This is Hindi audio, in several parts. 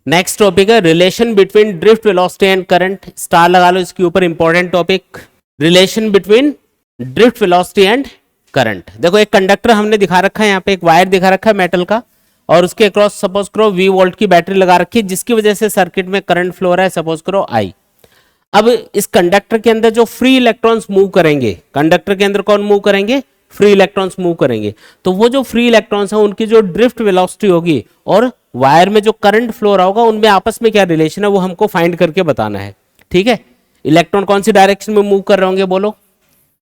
नेक्स्ट टॉपिक है relation between drift velocity and current. Star लगा लो इसके ऊपर, important topic, relation between drift velocity and current. देखो एक कंडक्टर हमने दिखा रखा है, यहाँ पे एक वायर दिखा रखा है मेटल का, और उसके अक्रॉस सपोज करो V वोल्ट की बैटरी लगा रखी है, जिसकी वजह से सर्किट में करंट फ्लो हो रहा है, सपोज करो I। अब इस कंडक्टर के अंदर जो फ्री इलेक्ट्रॉन्स मूव करेंगे, कंडक्टर के अंदर कौन मूव करेंगे? फ्री इलेक्ट्रॉन्स मूव करेंगे। तो वो जो फ्री इलेक्ट्रॉन्स हैं उनकी जो ड्रिफ्ट वेलोसिटी होगी और वायर में जो करंट फ्लो रहा होगा, उनमें आपस में क्या रिलेशन है वो हमको फाइंड करके बताना है। ठीक है, इलेक्ट्रॉन कौन सी डायरेक्शन में मूव कर रहे होंगे बोलो।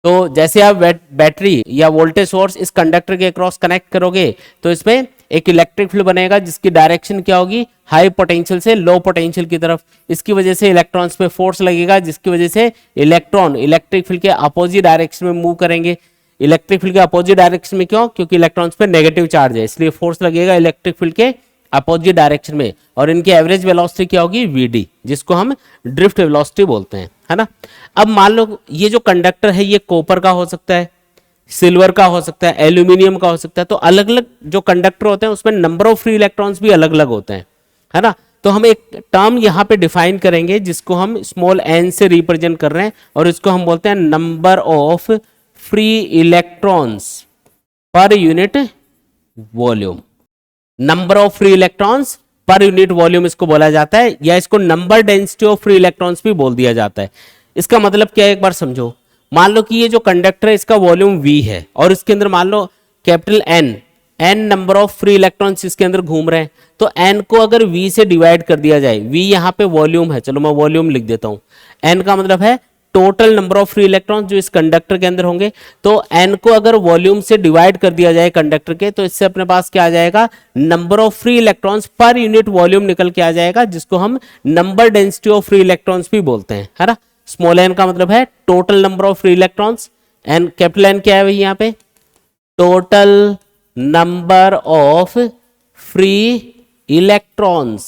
तो जैसे आप बैटरी या वोल्टेज सोर्स इस कंडक्टर के क्रॉस कनेक्ट करोगे तो इसमें एक इलेक्ट्रिक फील्ड बनेगा, जिसकी डायरेक्शन क्या होगी? हाई पोटेंशियल से लो पोटेंशियल की तरफ। इसकी वजह से इलेक्ट्रॉन्स पे फोर्स लगेगा, जिसकी वजह से इलेक्ट्रॉन इलेक्ट्रिक फील्ड के अपोजिट डायरेक्शन में मूव करेंगे। इलेक्ट्रिक फील्ड के अपोजिट डायरेक्शन में क्यों? क्योंकि इलेक्ट्रॉन्स पे नेगेटिव चार्ज है, इसलिए फोर्स लगेगा इलेक्ट्रिक फील्ड के अपोजिट डायरेक्शन में, और इनकी एवरेज वेलोसिटी क्या होगी? Vd, जिसको हम ड्रिफ्ट वेलोसिटी बोलते हैं, है ना। अब मान लो ये जो कंडक्टर है ये कॉपर का हो सकता है, सिल्वर का हो सकता है, एल्यूमिनियम का हो सकता है। तो अलग अलग जो कंडक्टर होते हैं उसमें नंबर ऑफ फ्री इलेक्ट्रॉन्स भी अलग अलग होते हैं, है ना। तो हम एक टर्म यहाँ पे डिफाइन करेंगे जिसको हम स्मॉल n से रिप्रेजेंट कर रहे हैं, और इसको हम बोलते हैं नंबर ऑफ फ्री इलेक्ट्रॉन्स पर unit volume. Number of free electrons पर यूनिट वॉल्यूम इसको बोला जाता है, या इसको number density of free electrons भी बोल दिया जाता है। इसका मतलब क्या है, एक बार समझो। मान लो कि ये जो कंडक्टर है इसका वॉल्यूम V है, और इसके अंदर मान लो capital N number of free electrons इसके अंदर घूम रहे हैं। तो N को अगर V से डिवाइड कर दिया जाए, V यहाँ पे वॉल्यूम है, चलो मैं वॉल्यूम लिख देता हूँ। N का मतलब है total number of free electrons जो इस कंडक्टर के अंदर होंगे। तो N को अगर वॉल्यूम से डिवाइड कर दिया जाए कंडक्टर के, तो इससे अपने पास क्या आ जाएगा? नंबर ऑफ फ्री इलेक्ट्रॉन्स पर यूनिट वॉल्यूम निकल के आ जाएगा, जिसको हम number density of free electrons भी बोलते हैं, है ना। स्मॉल n का मतलब है total number of free electrons, N capital N क्या है भाई यहाँ पे? Total number of free electrons,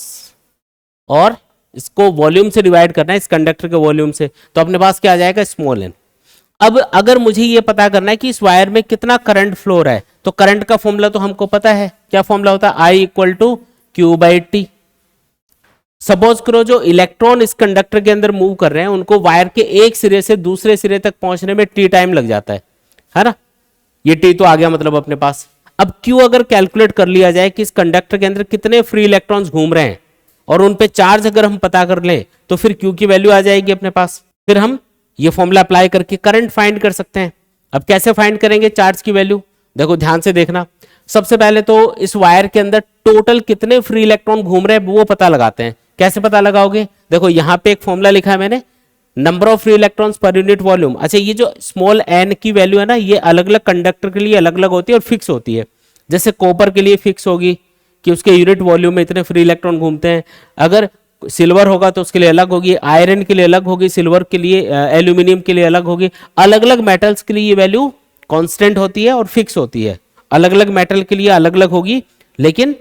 और इसको वॉल्यूम से डिवाइड करना है, इस कंडक्टर के वॉल्यूम से, तो अपने पास क्या आ जाएगा? Small n। अब अगर मुझे ये पता करना है कि इस वायर में कितना करंट फ्लो हो रहा है, तो करंट का फॉर्मूला तो हमको पता है, क्या फॉर्मूला होता है? I equal to Q/T। Suppose करो जो इलेक्ट्रॉन इस कंडक्टर के अंदर मूव कर रहे हैं उनको वायर के एक सिरे से दूसरे सिरे तक पहुंचने में T टाइम लग जाता है ना। ये T तो आ गया मतलब अपने पास। अब Q अगर कैलकुलेट कर लिया जाए कि इस कंडक्टर के अंदर कितने फ्री इलेक्ट्रॉन्स घूम रहे हैं, और उन पे चार्ज अगर हम पता कर लें, तो फिर Q की वैल्यू आ जाएगी अपने पास। फिर हम ये फॉर्मूला अप्लाई करके करंट फाइंड कर सकते हैं। अब कैसे फाइंड करेंगे चार्ज की वैल्यू? देखो ध्यान से देखना। सबसे पहले तो इस वायर के अंदर टोटल कितने फ्री इलेक्ट्रॉन घूम रहे हैं वो पता लगाते हैं। कैसे पता लगाओगे? देखो यहाँ पे एक फॉर्मूला लिखा है मैंने, नंबर ऑफ फ्री इलेक्ट्रॉन्स पर यूनिट वॉल्यूम। अच्छा, ये जो स्मॉल n की वैल्यू है ना, ये अलग अलग कंडक्टर के लिए अलग अलग होती है और फिक्स होती है। जैसे कॉपर के लिए फिक्स होगी कि उसके यूनिट वॉल्यूम में इतने फ्री इलेक्ट्रॉन घूमते हैं। अगर सिल्वर होगा तो उसके लिए अलग होगी, आयरन के लिए अलग होगी, सिल्वर के लिए, एल्यूमिनियम के लिए अलग होगी। अलग अलग मेटल्स के लिए ये वैल्यू कांस्टेंट होती है और फिक्स होती है। अलग अलग मेटल के लिए अलग अलग होगी, लेकिन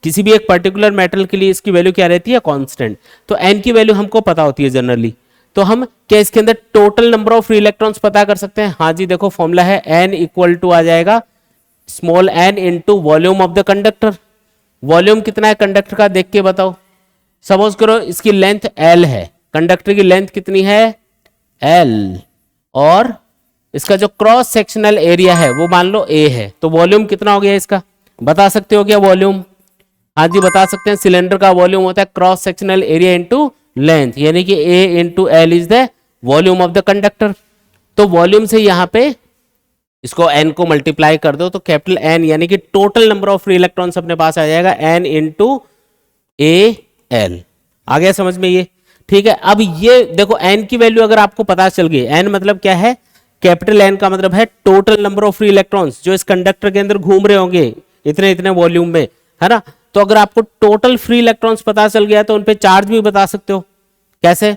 किसी भी एक पर्टिकुलर मेटल के लिए इसकी वैल्यू क्या रहती है? कांस्टेंट। तो n की वैल्यू हमको पता होती है जनरली। तो हम क्या इसके अंदर total number of free electrons पता कर सकते हैं? हाँ जी, देखो फॉर्मूला है n इक्वल टू आ जाएगा small n into volume of the conductor. Volume कितना है कंडक्टर का देख के बताओ। सपोज करो इसकी लेंथ L है, कंडक्टर की लेंथ कितनी है? L, और इसका जो क्रॉस सेक्शनल एरिया है वो मान लो A है, तो वॉल्यूम कितना हो गया इसका? बता सकते हो क्या वॉल्यूम? हाँ जी बता सकते हैं। सिलेंडर का वॉल्यूम होता है cross sectional area into length, यानी कि A into L is the volume of the conductor. तो वॉल्यूम से यहाँ पे इसको n को मल्टीप्लाई कर दो, तो कैपिटल N यानी कि total number of free electrons अपने पास आ जाएगा n इंटू AL। आ गया समझ में ये? ठीक है। अब ये देखो n की वैल्यू अगर आपको पता चल गई, n मतलब क्या है? कैपिटल N का मतलब है total number of free electrons जो इस कंडक्टर के अंदर घूम रहे होंगे इतने इतने वॉल्यूम में, है ना। तो अगर आपको टोटल फ्री इलेक्ट्रॉन्स पता चल गया तो उन पे चार्ज भी बता सकते हो। कैसे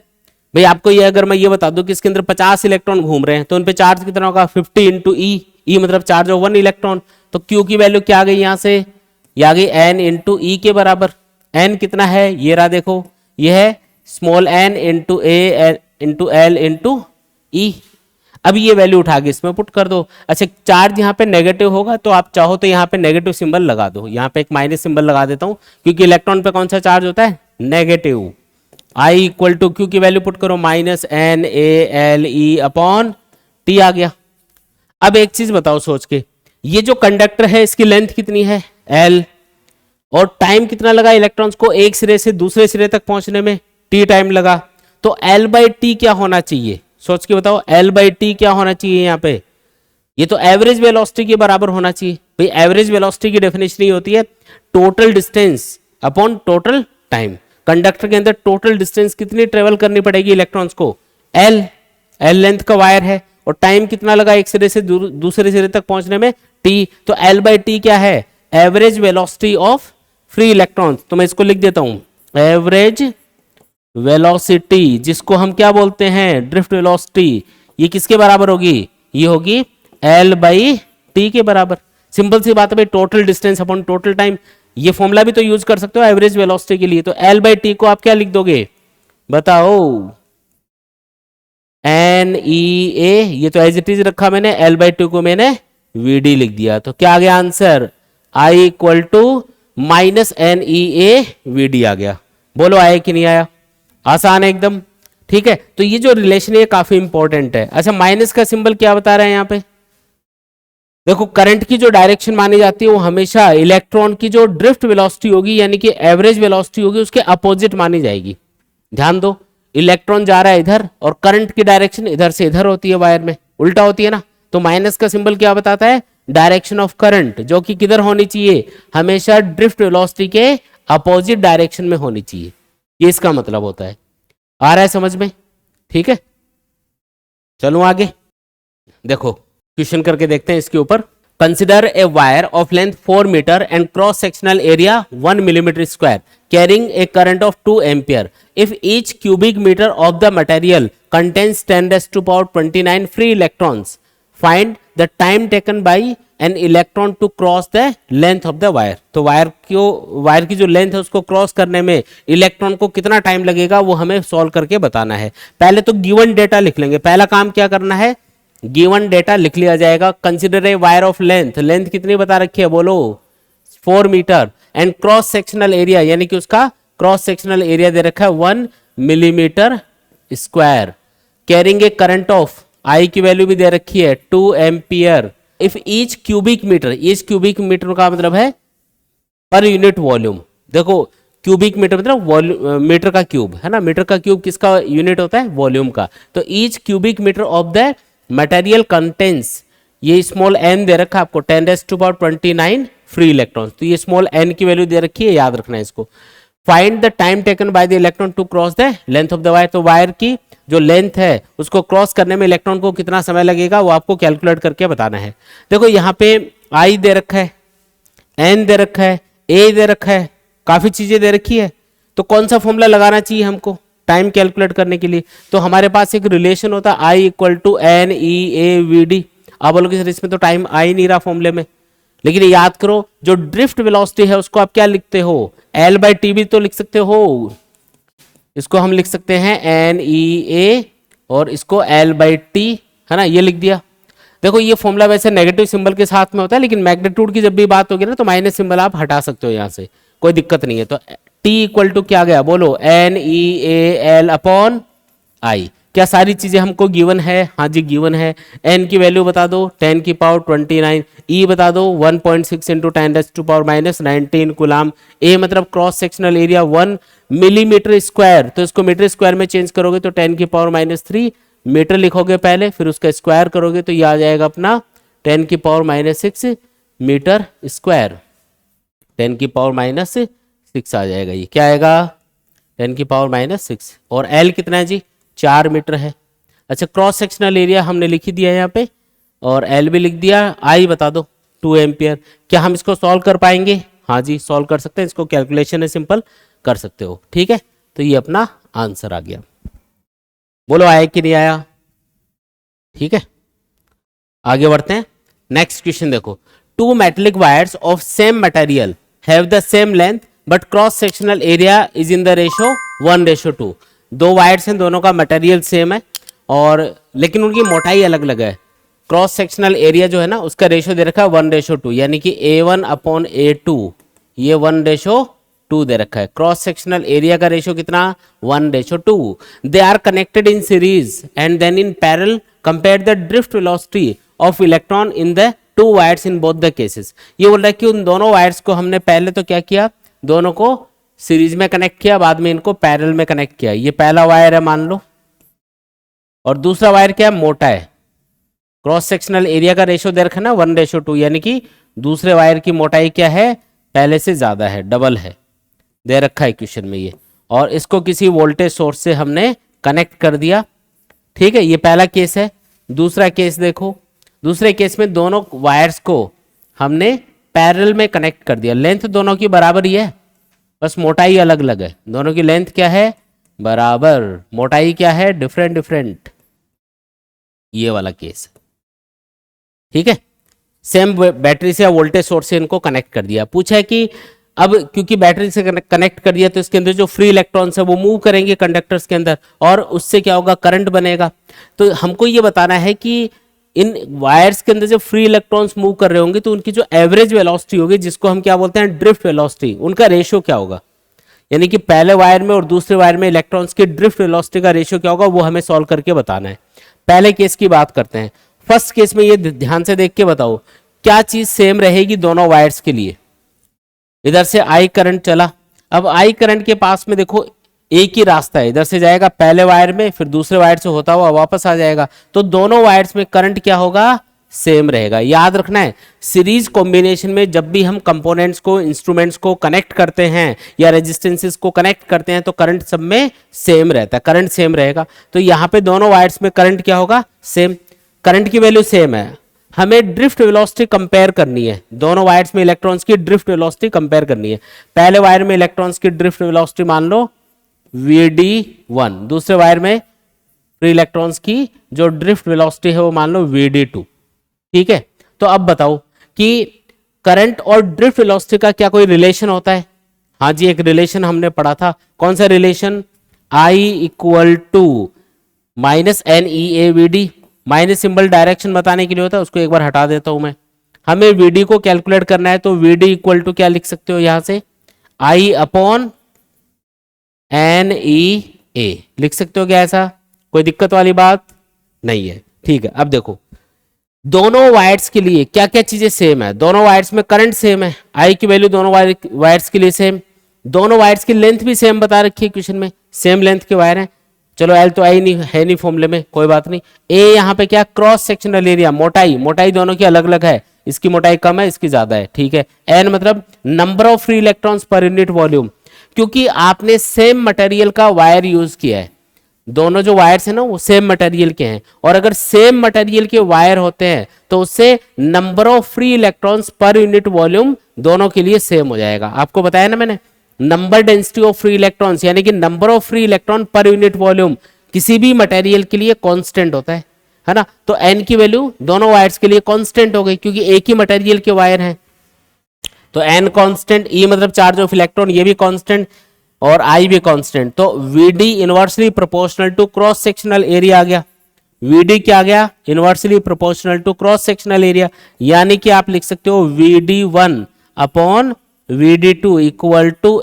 भाई? आपको ये अगर मैं ये बता दूं कि इसके अंदर 50 इलेक्ट्रॉन घूम रहे हैं तो उन पे चार्ज कितना होगा? 50 इंटू ई मतलब चार्ज ऑफ 1 इलेक्ट्रॉन। तो Q की वैल्यू क्या आ गई यहाँ से? ये आ गई n इंटू ई के बराबर। n कितना है? ये रहा देखो, ये है small n into A into L into E. अब ये वैल्यू उठा के इसमें पुट कर दो। अच्छा चार्ज यहाँ पे नेगेटिव होगा तो आप चाहो तो यहाँ पे नेगेटिव सिंबल लगा दो, यहाँ पे एक माइनस सिंबल लगा देता हूँ क्योंकि इलेक्ट्रॉन पे कौन सा चार्ज होता है, negative. I equal to Q की वैल्यू पुट करो minus N A L E upon T आ गया। अब एक चीज बताओ सोच के, ये जो कंडक्टर है इसकी लेंथ कितनी है एल, और टाइम कितना लगा इलेक्ट्रॉन्स को एक सिरे से दूसरे सिरे तक पहुंचने में, टी टाइम लगा। तो एल बाई टी क्या होना चाहिए, सोच के बताओ एल बाई टी क्या होना चाहिए यहाँ पे, ये तो एवरेज वेलोसिटी के बराबर होना चाहिए। भाई एवरेज वेलोसिटी की डेफिनेशन ही होती है total distance upon total time. Conductor के अंदर टोटल डिस्टेंस कितनी ट्रेवल करनी पड़ेगी इलेक्ट्रॉन्स को, एल, एल लेंथ का वायर है, और टाइम कितना लगा एक सिरे से दूसरे सिरे तक पहुंचने में, टी। तो एल बाई टी क्या है, average velocity of free electrons. तो मैं इसको लिख देता हूं एवरेज वेलोसिटी, जिसको हम क्या बोलते हैं ड्रिफ्ट वेलोसिटी, ये किसके बराबर होगी, ये होगी एल बाई टी के बराबर। सिंपल सी बात है भाई, total distance upon total time. ये फॉर्मूला भी तो यूज कर सकते हो एवरेज वेलोसिटी के लिए। तो एल बाई टी को आप क्या लिख दोगे बताओ, एन ई ए, ये तो एज इट इज रखा मैंने, एल बाई टू को मैंने वी डी लिख दिया। तो क्या आ गया answer, I equal to minus N E A V D आ गया। बोलो आया कि नहीं आया, आसान है एकदम, ठीक है। तो ये जो रिलेशन है काफी इंपॉर्टेंट है। अच्छा माइनस का सिंबल क्या बता रहे हैं यहाँ पे, देखो करंट की जो डायरेक्शन मानी जाती है वो हमेशा इलेक्ट्रॉन की जो ड्रिफ्ट वेलोसिटी होगी यानी कि एवरेज वेलोसिटी होगी उसके अपोजिट मानी जाएगी। ध्यान दो, इलेक्ट्रॉन जा रहा है इधर और करंट की डायरेक्शन इधर से इधर होती है, वायर में उल्टा होती है ना। तो माइनस का सिंबल क्या बताता है, डायरेक्शन ऑफ करंट, जो कि किधर होनी चाहिए, हमेशा ड्रिफ्ट वेलोसिटी के अपोजिट डायरेक्शन में होनी चाहिए। ये इसका मतलब होता है। आ रहा है समझ में, ठीक है। चलो आगे देखो, क्वेश्चन करके देखते हैं इसके ऊपर। Consider a wire of length 4 metre and cross sectional area 1 millimetre square carrying a current of 2 ampere if each cubic metre of the material contains 10⁻29 free electrons, find the time taken by an electron to cross the length of the wire. तो वायर की जो लेंथ है उसको क्रॉस करने में इलेक्ट्रॉन को कितना टाइम लगेगा वो हमें सॉल्व करके बताना है। पहले तो गिवन डेटा लिख लेंगे, पहला काम क्या करना है, गिवन डेटा लिख लिया जाएगा। Consider a wire of length, length कितनी बता रखी है बोलो 4 metre, and cross sectional area यानी कि उसका क्रॉस सेक्शनल एरिया दे रखा है 1 millimetre square, carrying a current of, I की वैल्यू भी दे रखी है 2 ampere if each cubic metre, each cubic metre का मतलब है पर यूनिट वॉल्यूम। देखो क्यूबिक मीटर मतलब वॉल्यूम, मीटर का क्यूब है ना, मीटर का क्यूब किसका यूनिट होता है, वॉल्यूम का। तो each cubic metre of the material contains, ये स्मॉल एन दे रखा है आपको 10⁻29 फ्री इलेक्ट्रॉन्स। तो ये स्मॉल एन की वैल्यू दे रखी है, याद रखना है इसको। Find the time taken by the electron to cross the length of the wire. तो वायर की जो लेंथ है उसको क्रॉस करने में इलेक्ट्रॉन को कितना समय लगेगा वो आपको कैलकुलेट करके बताना है। देखो यहाँ पे आई दे रखा है, एन दे रखा है, ए दे रखा है, काफी चीजें दे रखी है। तो कौन सा फॉर्मूला लगाना चाहिए हमको टाइम कैलकुलेट करने के लिए, तो हमारे पास एक रिलेशन होता है I equal to N E A V D. आप बोलोगे सर इसमें तो टाइम आ ही नहीं रहा फॉर्मूले में, लेकिन याद करो जो ड्रिफ्ट वेलोसिटी है उसको आप क्या लिखते हो, एल बाई टी भी तो लिख सकते हो, इसको हम लिख सकते हैं एन ई ए और इसको एल बाई टी, है ना, ये लिख दिया। देखो ये फॉर्मूला वैसे नेगेटिव सिंबल के साथ में होता है, लेकिन मैग्नीट्यूड की जब भी बात होगी ना तो माइनस सिंबल आप हटा सकते हो यहाँ से, कोई दिक्कत नहीं है। तो T इक्वल टू क्या गया बोलो, N E A L upon I. क्या सारी चीजें हमको गिवन है, हाँ जी गिवन है। n की वैल्यू बता दो 10⁻29, e बता दो 1.6 इंटू 10⁻⁻19 कूलाम, a मतलब cross sectional area 1 millimetre square, तो इसको मीटर स्क्वायर में चेंज करोगे तो 10⁻³ मीटर लिखोगे पहले, फिर उसका स्क्वायर करोगे तो ये आ जाएगा अपना 10⁻6 मीटर स्क्वायर, 10⁻6 आ जाएगा। ये क्या आएगा 10⁻6, और L कितना है जी 4 मीटर है। अच्छा क्रॉस सेक्शनल एरिया हमने लिख ही दिया यहाँ पे, और L भी लिख दिया। I बता दो 2 एम्पियर। क्या हम इसको सॉल्व कर पाएंगे, हाँ जी सॉल्व कर सकते हैं, इसको कैलकुलेशन है सिंपल कर सकते हो, ठीक है। तो ये अपना आंसर आ गया। बोलो आया कि नहीं आया, ठीक है। आगे बढ़ते हैं, नेक्स्ट क्वेश्चन देखो। 2 metallic wires of same material have the same length but cross sectional area is in the ratio 1:2। 2 wires हैं, दोनों का मटेरियल सेम है और लेकिन उनकी मोटाई अलग अलग है। क्रॉस सेक्शनल एरिया जो है ना उसका रेशो दे रखा है 1:2, यानी कि A1/A2 ये 1:2 दे रखा है। क्रॉस सेक्शनल एरिया का रेशो कितना 1:2। They are connected in series and then in parallel compare the drift velocity of electron in the two wires in both the cases. ये बोल रहा है कि उन दोनों वायर्स को हमने पहले तो क्या किया, दोनों को सीरीज में कनेक्ट किया, बाद में इनको पैरेलल में कनेक्ट किया। ये पहला वायर है मान लो, और दूसरा वायर क्या है, मोटा है। क्रॉस सेक्शनल एरिया का रेशो दे रखा है ना 1:2, यानी कि दूसरे वायर की मोटाई क्या है, पहले से ज्यादा है, डबल है, दे रखा है क्वेश्चन में ये। और इसको किसी वोल्टेज सोर्स से हमने कनेक्ट कर दिया, ठीक है। ये पहला केस है। दूसरा केस देखो, दूसरे केस में दोनों वायर्स को हमने पैरेलल में कनेक्ट कर दिया। लेंथ दोनों की बराबर ही है, बस मोटाई अलग अलग है। दोनों की लेंथ क्या है, बराबर, मोटाई क्या है, डिफरेंट डिफरेंट। ये वाला केस है, ठीक है। सेम बैटरी से या वोल्टेज सोर्स से इनको कनेक्ट कर दिया। पूछा है कि अब क्योंकि बैटरी से कनेक्ट कर दिया तो इसके अंदर जो फ्री इलेक्ट्रॉन्स है वो मूव करेंगे कंडक्टर्स के अंदर, और उससे क्या होगा, करंट बनेगा। तो हमको ये बताना है कि इन वायर्स के अंदर जब फ्री इलेक्ट्रॉन्स मूव कर रहे होंगे तो उनकी जो एवरेज वेलोसिटी होगी, जिसको हम क्या बोलते हैं, ड्रिफ्ट वेलोसिटी, उनका रेशियो क्या होगा। यानी कि पहले वायर में और दूसरे वायर में इलेक्ट्रॉन्स की ड्रिफ्ट वेलोसिटी का रेशियो क्या होगा, वो हमें सॉल्व करके बताना है। पहले केस की बात करते हैं। फर्स्ट केस में ये ध्यान से देख के बताओ क्या चीज सेम रहेगी दोनों वायर्स के लिए। इधर से आई करंट चला, अब आई करंट के पास में देखो एक ही रास्ता है, इधर से जाएगा पहले वायर में, फिर दूसरे वायर से होता हुआ वापस आ जाएगा। तो दोनों वायर्स में करंट क्या होगा, सेम रहेगा। याद रखना है, सीरीज कॉम्बिनेशन में जब भी हम कंपोनेंट्स को, इंस्ट्रूमेंट्स को कनेक्ट करते हैं या रेजिस्टेंसेस को कनेक्ट करते हैं तो करंट सब में सेम रहता है, करंट सेम रहेगा। तो यहाँ पे दोनों वायर्स में करंट क्या होगा, सेम, करंट की वैल्यू सेम है। हमें ड्रिफ्ट वेलोसिटी कंपेयर करनी है, दोनों वायर्स में इलेक्ट्रॉन्स की ड्रिफ्ट वेलोसिटी कंपेयर करनी है। पहले वायर में इलेक्ट्रॉन्स की ड्रिफ्ट वेलोसिटी मान लो Vd1, दूसरे वायर में फ्री इलेक्ट्रॉन्स की जो ड्रिफ्ट वेलोसिटी है वो मान लो Vd2, ठीक है। तो अब बताओ कि करंट और ड्रिफ्ट वेलोसिटी का क्या कोई रिलेशन होता है। हाँ जी, एक रिलेशन हमने पढ़ा था। कौन सा relation, I = -NeAVd। Minus symbol direction बताने के लिए होता है, उसको एक बार हटा देता हूं मैं। हमें Vd को कैलकुलेट करना है तो Vd = क्या लिख सकते हो यहां से, I/NeA लिख सकते हो क्या, ऐसा कोई दिक्कत वाली बात नहीं है, ठीक है। अब देखो दोनों वायर्स के लिए क्या क्या चीजें सेम है। दोनों वायर्स में करंट सेम है, आई की वैल्यू दोनों वायर्स के लिए सेम, दोनों वायर्स की लेंथ भी सेम बता रखी है क्वेश्चन में, सेम लेंथ के वायर हैं। चलो एल तो आई नहीं है, नहीं फॉर्मूले में, कोई बात नहीं। ए यहाँ पे क्या, क्रॉस सेक्शनल एरिया, मोटाई दोनों की अलग अलग है, इसकी मोटाई कम है, इसकी ज्यादा है, ठीक है। एन मतलब नंबर ऑफ फ्री इलेक्ट्रॉन्स पर यूनिट वॉल्यूम, क्योंकि आपने सेम मटेरियल का वायर यूज किया है, दोनों जो वायर्स है ना वो सेम मटेरियल के हैं, और अगर सेम मटेरियल के वायर होते हैं तो उससे नंबर ऑफ फ्री इलेक्ट्रॉन्स पर यूनिट वॉल्यूम दोनों के लिए सेम हो जाएगा। आपको बताया ना मैंने, number density of free electrons यानी कि नंबर ऑफ फ्री इलेक्ट्रॉन पर यूनिट वॉल्यूम किसी भी मटेरियल के लिए कांस्टेंट होता है ना। तो एन की वैल्यू दोनों वायर्स के लिए कांस्टेंट हो गई क्योंकि एक ही मटेरियल के वायर हैं। तो एन कांस्टेंट, ई मतलब चार्ज ऑफ इलेक्ट्रॉन, ये भी कांस्टेंट, और आई भी कांस्टेंट। तो Vd inversely proportional to cross sectional area आ गया। Vd क्या आ गया, inversely proportional to cross sectional area, यानी कि आप लिख सकते हो Vd1/Vd2 =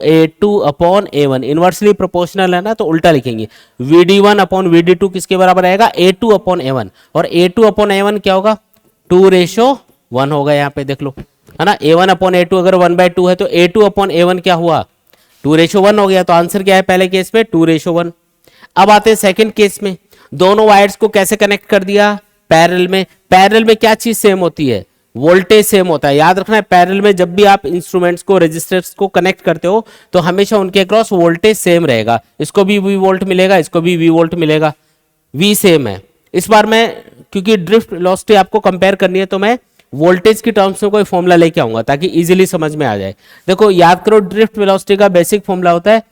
A2/A1। इनवर्सली प्रोपोर्शनल है ना तो उल्टा लिखेंगे, Vd1/Vd2 किसके बराबर आएगा, A2/A1। और A2/A1 क्या होगा, 2:1 होगा, यहाँ पे देख लो, है ना। A1/A2 अगर 1/2 है तो A2/A1 क्या हुआ, 2:1 हो गया। तो आंसर क्या है पहले केस में, 2:1। अब आते हैं सेकंड केस में, दोनों वायर्स को कैसे कनेक्ट कर दिया, पैरेलल में। पैरेलल में क्या चीज सेम होती है, वोल्टेज सेम होता है। याद रखना है, पैरेलल में जब भी आप इंस्ट्रूमेंट्स को, रेजिस्टर्स को कनेक्ट करते हो तो हमेशा उनके अक्रॉस वोल्टेज सेम रहेगा। इसको भी V वोल्ट मिलेगा, इसको भी V वोल्ट मिलेगा, V सेम है। इस बार मैं क्योंकि ड्रिफ्ट वेलोसिटी आपको कंपेयर करनी है तो मैं वोल्टेज की टर्म्स में कोई फॉर्मूला लेके आऊंगा ताकि इजीली समझ में आ जाए। देखो याद करो, ड्रिफ्ट वेलोसिटी का बेसिक फॉर्मूला होता है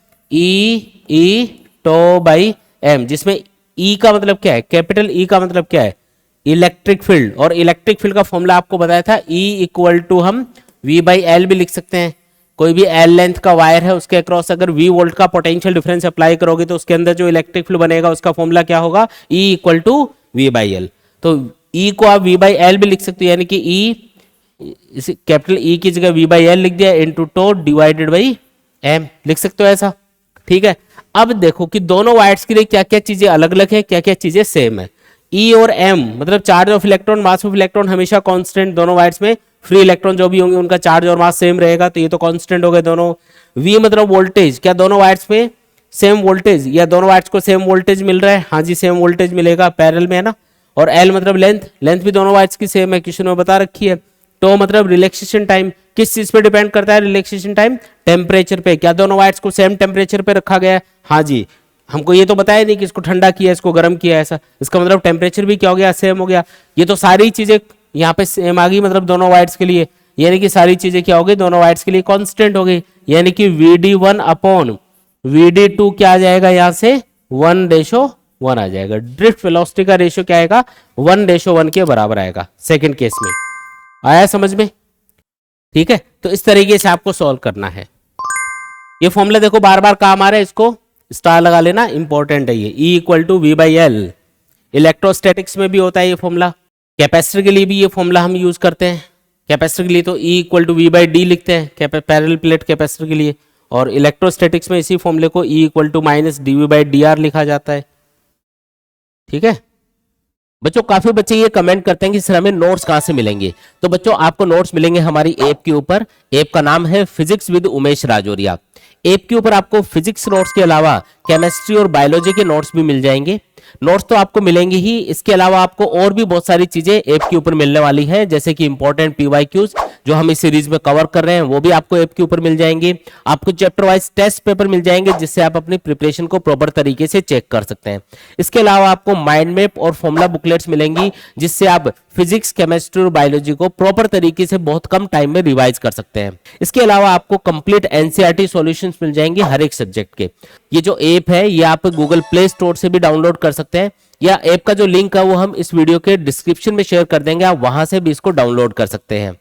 E/m, जिसमें E का मतलब क्या है, कैपिटल E का मतलब क्या है, इलेक्ट्रिक फील्ड। और इलेक्ट्रिक फील्ड का फॉर्मूला आपको बताया था, E = हम V/L भी लिख सकते हैं। कोई भी L लेंथ का वायर है उसके अक्रॉस अगर V वोल्ट का पोटेंशियल डिफरेंस अप्लाई करोगे तो उसके अंदर जो इलेक्ट्रिक फील्ड बनेगा उसका फॉर्मूला क्या होगा, E = V/L। तो E को आप V/L भी लिख सकते हो, यानी कि E कैपिटल E की जगह V/L लिख दिया इनटू टो डिवाइडेड बाई M लिख सकते हो ऐसा। ठीक है, अब देखो कि दोनों वायर्स के लिए क्या क्या चीजें अलग अलग है, क्या क्या चीजें सेम है। E और M मतलब charge of electron, mass of electron हमेशा कांस्टेंट दोनों वायर्स में, फ्री इलेक्ट्रॉन जो भी होंगे उनका चार्ज और मास सेम रहेगा, तो ये तो कांस्टेंट हो गए दोनों। V मतलब वोल्टेज, क्या दोनों वायर्स में सेम वोल्टेज या दोनों वायर्स को सेम वोल्टेज मिल रहा है, हाँ जी सेम वोल्टेज मिलेगा, पैरेलल में है ना। और L मतलब लेंथ, लेंथ भी दोनों वायर्स की सेम है, क्वेश्चन में बता रखी है। टो मतलब रिलैक्सेशन टाइम, किस चीज पे डिपेंड करता है रिलैक्सेशन टाइम, टेम्परेचर पे, क्या दोनों वायर्स को सेम टेम्परेचर पे रखा गया है, हाँ जी। हमको ये तो बताया नहीं कि इसको ठंडा किया इसको गर्म किया ऐसा, इसका मतलब टेम्परेचर भी क्या हो गया, सेम हो गया। ये तो सारी चीजें यहाँ पे सेम आ गई, मतलब दोनों वायर्स के लिए, यानी कि सारी चीजें क्या हो गई, दोनों वायर्स के लिए कांस्टेंट हो गई, यानी कि VD1 अपॉन VD2 क्या आ जाएगा, यहाँ से 1:1 आ जाएगा। ड्रिफ्ट वेलोसिटी का रेशियो क्या आएगा, 1:1 के बराबर आएगा सेकेंड केस में। आया समझ में? ठीक है, तो इस तरीके से आपको सॉल्व करना है। ये फॉर्मूला देखो बार बार काम आ रहा है, इसको स्टार लगा लेना, इंपॉर्टेंट है ये। E = V/L इलेक्ट्रोस्टैटिक्स में भी होता है ये फॉर्मूला, कैपेसिटर के लिए भी ये फॉर्मूला हम यूज करते हैं। कैपेसिटर के लिए तो E = V/D लिखते हैं पैरेलल प्लेट कैपेसिटर के लिए, और इलेक्ट्रोस्टैटिक्स में इसी फॉर्मूले को E = -dV/dr लिखा जाता है। ठीक है बच्चों, काफी बच्चे ये कमेंट करते हैं कि सर हमें नोट्स कहाँ से मिलेंगे। तो बच्चों आपको नोट्स मिलेंगे हमारी ऐप के ऊपर। ऐप का नाम है physics with Umesh Rajoria. App के ऊपर आपको फिजिक्स नोट्स के अलावा केमिस्ट्री और बायोलॉजी के नोट्स भी मिल जाएंगे। नोट्स तो आपको मिलेंगे ही, इसके अलावा आपको और भी बहुत सारी चीजें ऐप के ऊपर मिलने वाली हैं, जैसे कि इंपॉर्टेंट PYQs जो हम इस सीरीज में कवर कर रहे हैं वो भी आपको ऐप के ऊपर मिल जाएंगे। आपको चैप्टर वाइज टेस्ट पेपर मिल जाएंगे, जिससे आप अपनी प्रिपरेशन को प्रॉपर तरीके से चेक कर सकते हैं। इसके अलावा आपको माइंड मैप और फॉर्मुला बुकलेट्स मिलेंगी, जिससे आप फिजिक्स, केमिस्ट्री और बायोलॉजी को प्रॉपर तरीके से बहुत कम टाइम में रिवाइज कर सकते हैं। इसके अलावा आपको कंप्लीट NCERT सॉल्यूशंस मिल जाएंगे हर एक सब्जेक्ट के। ये जो ऐप है ये आप गूगल प्ले स्टोर से भी डाउनलोड कर सकते हैं, या ऐप का जो लिंक है वो हम इस वीडियो के डिस्क्रिप्शन में शेयर कर देंगे, आप वहां से भी इसको डाउनलोड कर सकते हैं।